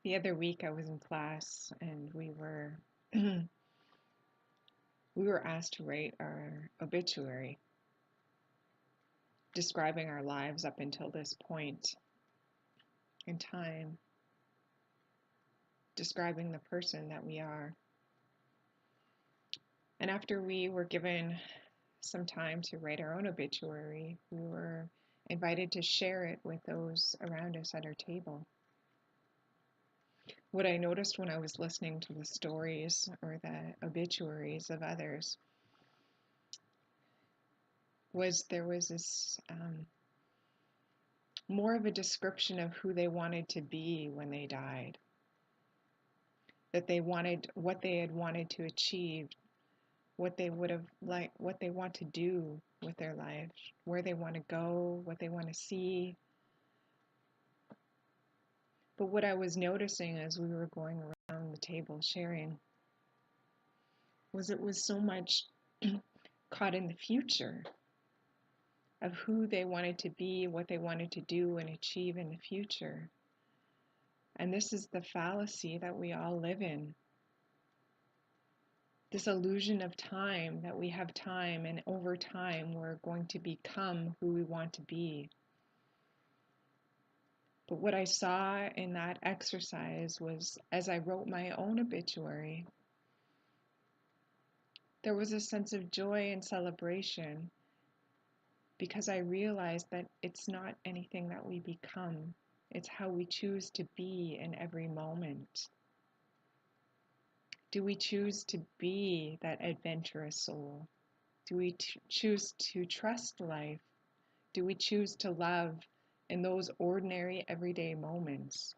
The other week I was in class and we were asked to write our obituary, describing our lives up until this point in time, describing the person that we are. And after we were given some time to write our own obituary, we were invited to share it with those around us at our table. What I noticed when I was listening to the stories or the obituaries of others was there was this more of a description of who they wanted to be when they died, that they wanted what they had wanted to achieve, what they would have liked, what they want to do with their life, where they want to go, what they want to see. But what I was noticing as we were going around the table sharing was it was so much caught in the future of who they wanted to be, what they wanted to do and achieve in the future. And this is the fallacy that we all live in. This illusion of time, that we have time and over time we're going to become who we want to be. But what I saw in that exercise was, as I wrote my own obituary, there was a sense of joy and celebration because I realized that it's not anything that we become, it's how we choose to be in every moment. Do we choose to be that adventurous soul? Do we choose to trust life? Do we choose to love in those ordinary everyday moments?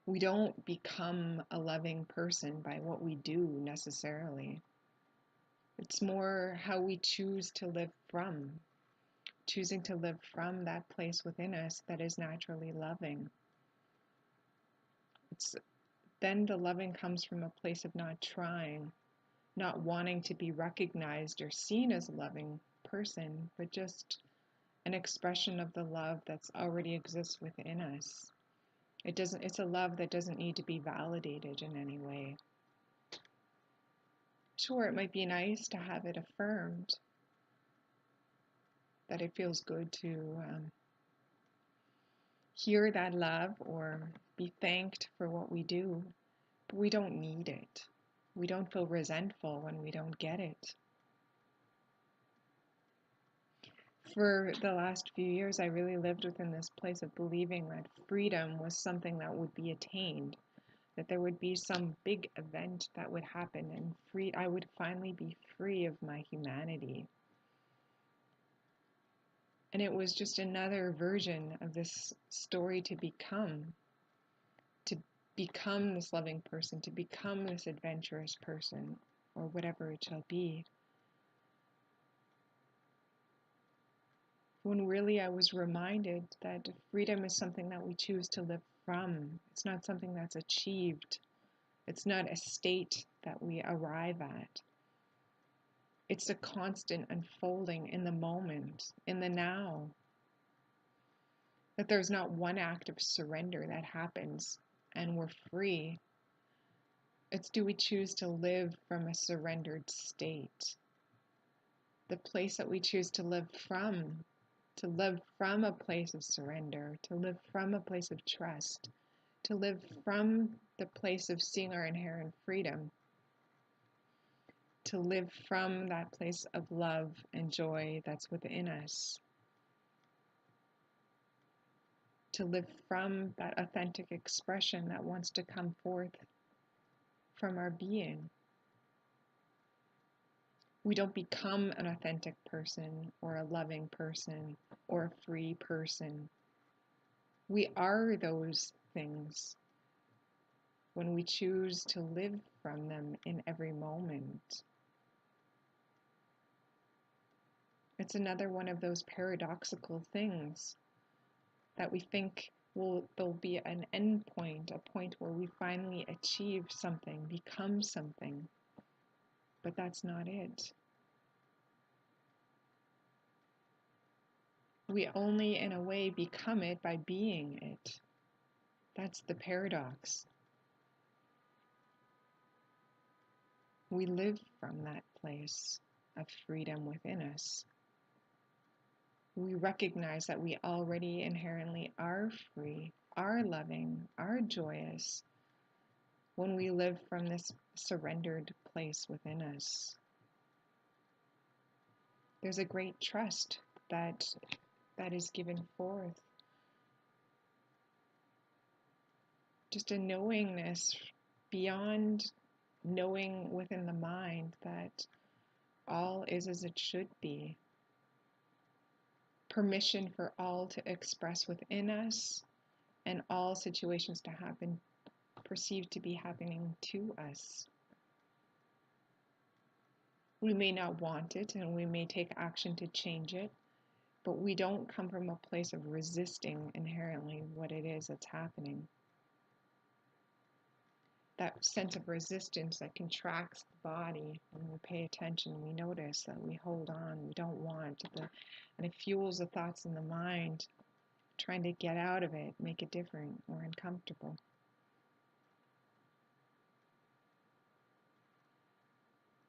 We don't become a loving person by what we do necessarily. It's more how we choose to live from, choosing to live from that place within us that is naturally loving. Then the loving comes from a place of not trying, not wanting to be recognized or seen as a loving person, but just an expression of the love that's already exists within us. It's a love that doesn't need to be validated in any way. Sure, it might be nice to have it affirmed, that it feels good to hear that love or be thanked for what we do, but we don't need it. We don't feel resentful when we don't get it. For the last few years, I really lived within this place of believing that freedom was something that would be attained, that there would be some big event that would happen and I would finally be free of my humanity. And it was just another version of this story to become this loving person, to become this adventurous person, or whatever it shall be. When really I was reminded that freedom is something that we choose to live from. It's not something that's achieved. It's not a state that we arrive at. It's a constant unfolding in the moment, in the now. That there's not one act of surrender that happens and we're free. It's, do we choose to live from a surrendered state? The place that we choose to live from a place of surrender, to live from a place of trust, to live from the place of seeing our inherent freedom, to live from that place of love and joy that's within us, to live from that authentic expression that wants to come forth from our being. We don't become an authentic person or a loving person or a free person. We are those things when we choose to live from them in every moment. It's another one of those paradoxical things that we think there'll be an end point, a point where we finally achieve something, become something. But that's not it. We only, in a way, become it by being it. That's the paradox. We live from that place of freedom within us. We recognize that we already inherently are free, are loving, are joyous when we live from this surrendered place within us. There's a great trust that is given forth. Just a knowingness beyond knowing within the mind that all is as it should be. Permission for all to express within us and all situations to happen perceived to be happening to us. We may not want it and we may take action to change it, but we don't come from a place of resisting inherently what it is that's happening. That sense of resistance that contracts the body, when we pay attention, we notice that we hold on, we don't want, and it fuels the thoughts in the mind, trying to get out of it, make it different or uncomfortable.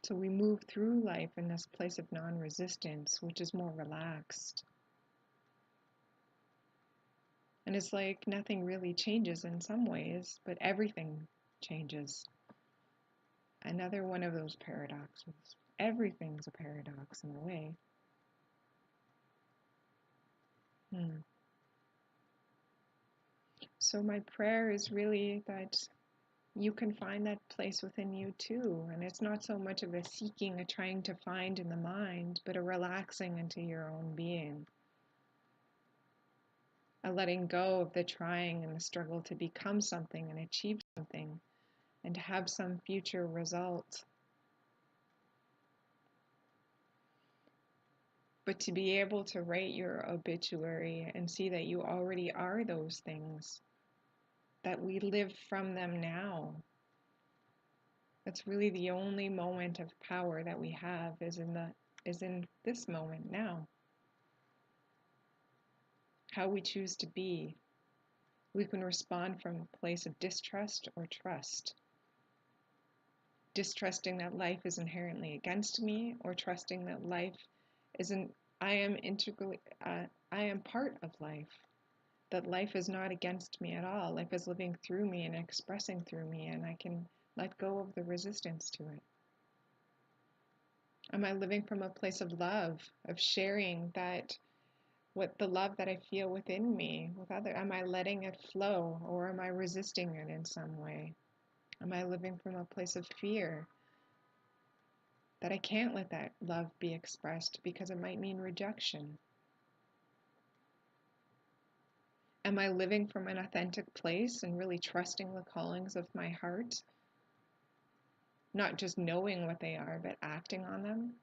So we move through life in this place of non-resistance, which is more relaxed. And it's like nothing really changes in some ways, but everything changes. Another one of those paradoxes. Everything's a paradox in a way. So my prayer is really that you can find that place within you too. And it's not so much of a seeking, a trying to find in the mind, but a relaxing into your own being. A letting go of the trying and the struggle to become something and achieve something and to have some future result. But to be able to write your obituary and see that you already are those things, that we live from them now. That's really the only moment of power that we have is in this moment now. How we choose to be. We can respond from a place of distrust or trust. Distrusting that life is inherently against me, or trusting that life isn't, I am part of life. That life is not against me at all. Life is living through me and expressing through me, and I can let go of the resistance to it. Am I living from a place of love, of sharing that, what the love that I feel within me with others? Am I letting it flow, or am I resisting it in some way? Am I living from a place of fear that I can't let that love be expressed because it might mean rejection? Am I living from an authentic place and really trusting the callings of my heart? Not just knowing what they are, but acting on them?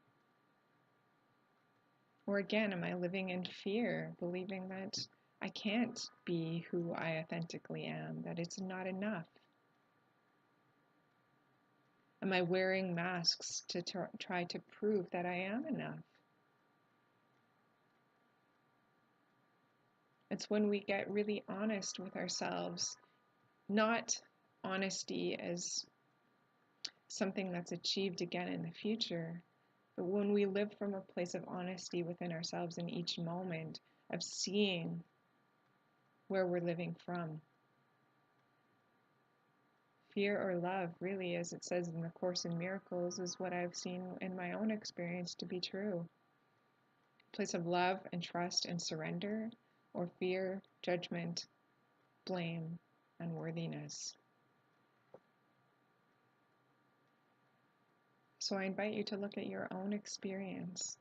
Or again, am I living in fear, believing that I can't be who I authentically am, that it's not enough? Am I wearing masks to try to prove that I am enough? It's when we get really honest with ourselves, not honesty as something that's achieved again in the future, but when we live from a place of honesty within ourselves in each moment, of seeing where we're living from. Fear or love, really, as it says in the Course in Miracles, is what I've seen in my own experience to be true. A place of love and trust and surrender, or fear, judgment, blame, unworthiness. So I invite you to look at your own experience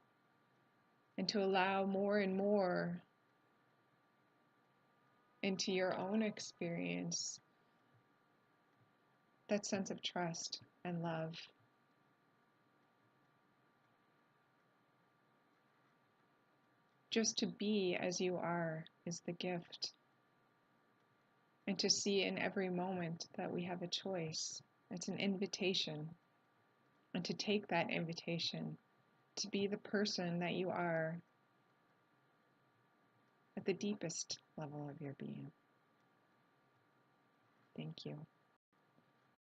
and to allow more and more into your own experience that sense of trust and love. Just to be as you are is the gift. And to see in every moment that we have a choice. It's an invitation. And to take that invitation to be the person that you are at the deepest level of your being. Thank you.